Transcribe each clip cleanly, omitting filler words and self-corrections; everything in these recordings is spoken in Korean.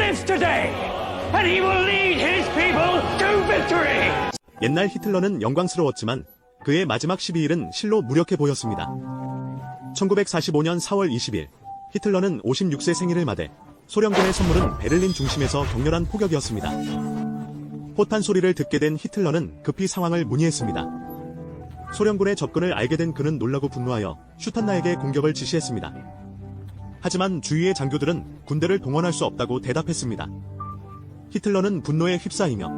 lives today, and he will lead his people to victory. 옛날 히틀러는 영광스러웠지만 그의 마지막 12일은 실로 무력해 보였습니다. 1945년 4월 20일, 히틀러는 56세 생일을 맞아 소련군의 선물은 베를린 중심에서 격렬한 포격이었습니다. 포탄 소리를 듣게 된 히틀러는 급히 상황을 문의했습니다. 소련군의 접근을 알게 된 그는 놀라고 분노하여 슈탄나에게 공격을 지시했습니다. 하지만 주위의 장교들은 군대를 동원할 수 없다고 대답했습니다. 히틀러는 분노에 휩싸이며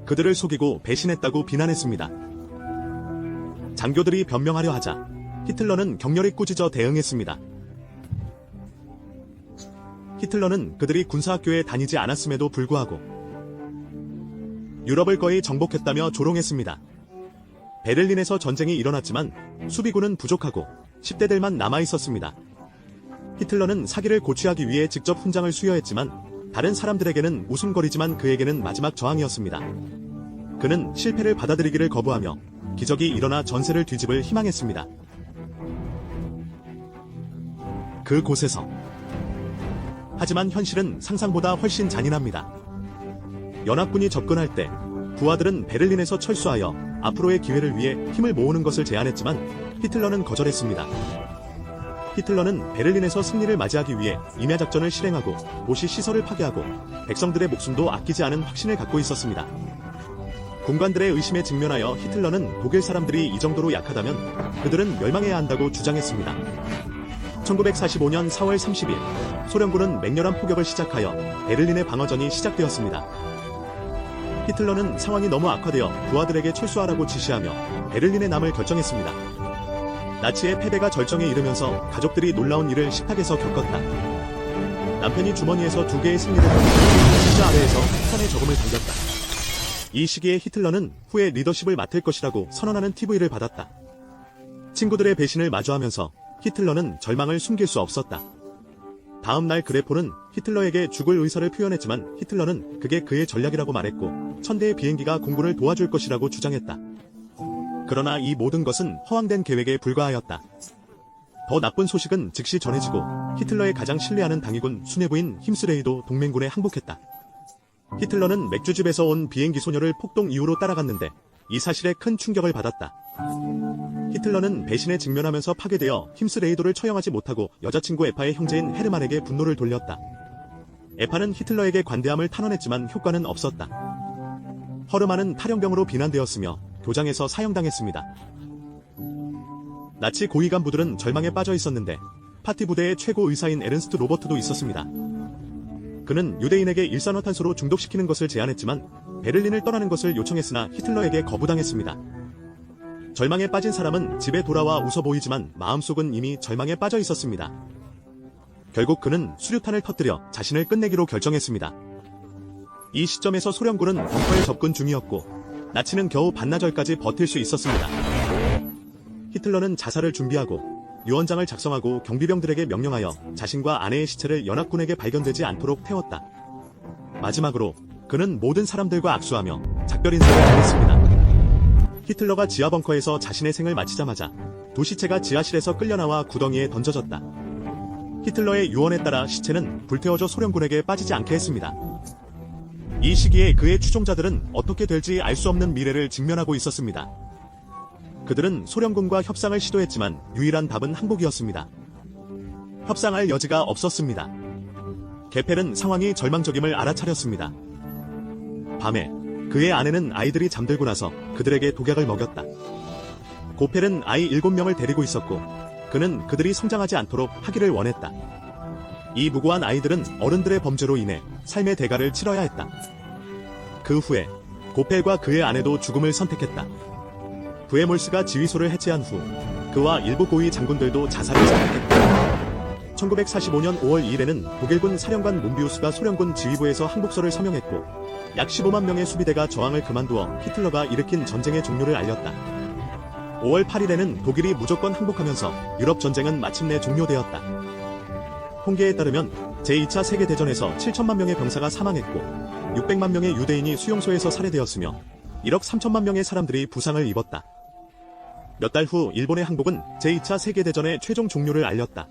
그들을 속이고 배신했다고 비난했습니다. 장교들이 변명하려 하자 히틀러는 격렬히 꾸짖어 대응했습니다. 히틀러는 그들이 군사학교에 다니지 않았음에도 불구하고 유럽을 거의 정복했다며 조롱했습니다. 베를린에서 전쟁이 일어났지만 수비군은 부족하고 10대들만 남아있었습니다. 히틀러는 사기를 고취하기 위해 직접 훈장을 수여했지만 다른 사람들에게는 웃음거리지만 그에게는 마지막 저항이었습니다. 그는 실패를 받아들이기를 거부하며 기적이 일어나 전세를 뒤집을 희망했습니다. 그곳에서 하지만 현실은 상상보다 훨씬 잔인합니다. 연합군이 접근할 때 부하들은 베를린에서 철수하여 앞으로의 기회를 위해 힘을 모으는 것을 제안했지만 히틀러는 거절했습니다. 히틀러는 베를린에서 승리를 맞이하기 위해 임야작전을 실행하고 도시 시설을 파괴하고 백성들의 목숨도 아끼지 않은 확신을 갖고 있었습니다. 군관들의 의심에 직면하여 히틀러는 독일 사람들이 이 정도로 약하다면 그들은 멸망해야 한다고 주장했습니다. 1945년 4월 30일, 소련군은 맹렬한 포격을 시작하여 베를린의 방어전이 시작되었습니다. 히틀러는 상황이 너무 악화되어 부하들에게 철수하라고 지시하며 베를린에 남을 결정했습니다. 나치의 패배가 절정에 이르면서 가족들이 놀라운 일을 식탁에서 겪었다. 남편이 주머니에서 2개의 승리를 받고 십자 아래에서 폭탄의 저금을 당겼다. 이 시기에 히틀러는 후에 리더십을 맡을 것이라고 선언하는 TV를 받았다. 친구들의 배신을 마주하면서 히틀러는 절망을 숨길 수 없었다. 다음 날 그레포는 히틀러에게 죽을 의사를 표현했지만 히틀러는 그게 그의 전략이라고 말했고 1000대의 비행기가 공군을 도와줄 것이라고 주장했다. 그러나 이 모든 것은 허황된 계획에 불과하였다. 더 나쁜 소식은 즉시 전해지고 히틀러의 가장 신뢰하는 당위군 수뇌부인 힘스레이도 동맹군에 항복했다. 히틀러는 맥주집에서 온 비행기 소녀를 폭동 이후로 따라갔는데 이 사실에 큰 충격을 받았다. 히틀러는 배신에 직면하면서 파괴되어 힘스레이도를 처형하지 못하고 여자친구 에파의 형제인 헤르만에게 분노를 돌렸다. 에파는 히틀러에게 관대함을 탄원했지만 효과는 없었다. 허르만은 탈영병으로 비난되었으며 교장에서 사형당했습니다. 나치 고위 간부들은 절망에 빠져 있었는데 파티 부대의 최고 의사인 에른스트 로버트도 있었습니다. 그는 유대인에게 일산화탄소로 중독시키는 것을 제안했지만 베를린을 떠나는 것을 요청했으나 히틀러에게 거부당했습니다. 절망에 빠진 사람은 집에 돌아와 웃어 보이지만 마음속은 이미 절망에 빠져 있었습니다. 결국 그는 수류탄을 터뜨려 자신을 끝내기로 결정했습니다. 이 시점에서 소련군은 벙커에 접근 중이었고 나치는 겨우 반나절까지 버틸 수 있었습니다. 히틀러는 자살을 준비하고 유언장을 작성하고 경비병들에게 명령하여 자신과 아내의 시체를 연합군에게 발견되지 않도록 태웠다. 마지막으로 그는 모든 사람들과 악수하며 작별 인사를 전했습니다. 히틀러가 지하 벙커에서 자신의 생을 마치자마자 두 시체가 지하실에서 끌려나와 구덩이에 던져졌다. 히틀러의 유언에 따라 시체는 불태워져 소련군에게 빠지지 않게 했습니다. 이 시기에 그의 추종자들은 어떻게 될지 알 수 없는 미래를 직면하고 있었습니다. 그들은 소련군과 협상을 시도했지만 유일한 답은 항복이었습니다. 협상할 여지가 없었습니다. 게펠은 상황이 절망적임을 알아차렸습니다. 밤에 그의 아내는 아이들이 잠들고 나서 그들에게 독약을 먹였다. 고펠은 아이 7명을 데리고 있었고 그는 그들이 성장하지 않도록 하기를 원했다. 이 무고한 아이들은 어른들의 범죄로 인해 삶의 대가를 치러야 했다. 그 후에 고펠과 그의 아내도 죽음을 선택했다. 부에몰스가 지휘소를 해체한 후 그와 일부 고위 장군들도 자살을 선택했다. 1945년 5월 2일에는 독일군 사령관 몬비우스가 소련군 지휘부에서 항복서를 서명했고 약 15만 명의 수비대가 저항을 그만두어 히틀러가 일으킨 전쟁의 종료를 알렸다. 5월 8일에는 독일이 무조건 항복하면서 유럽 전쟁은 마침내 종료되었다. 통계에 따르면 제2차 세계대전에서 7천만 명의 병사가 사망했고 600만 명의 유대인이 수용소에서 살해되었으며 1억 3천만 명의 사람들이 부상을 입었다. 몇 달 후 일본의 항복은 제2차 세계대전의 최종 종료를 알렸다.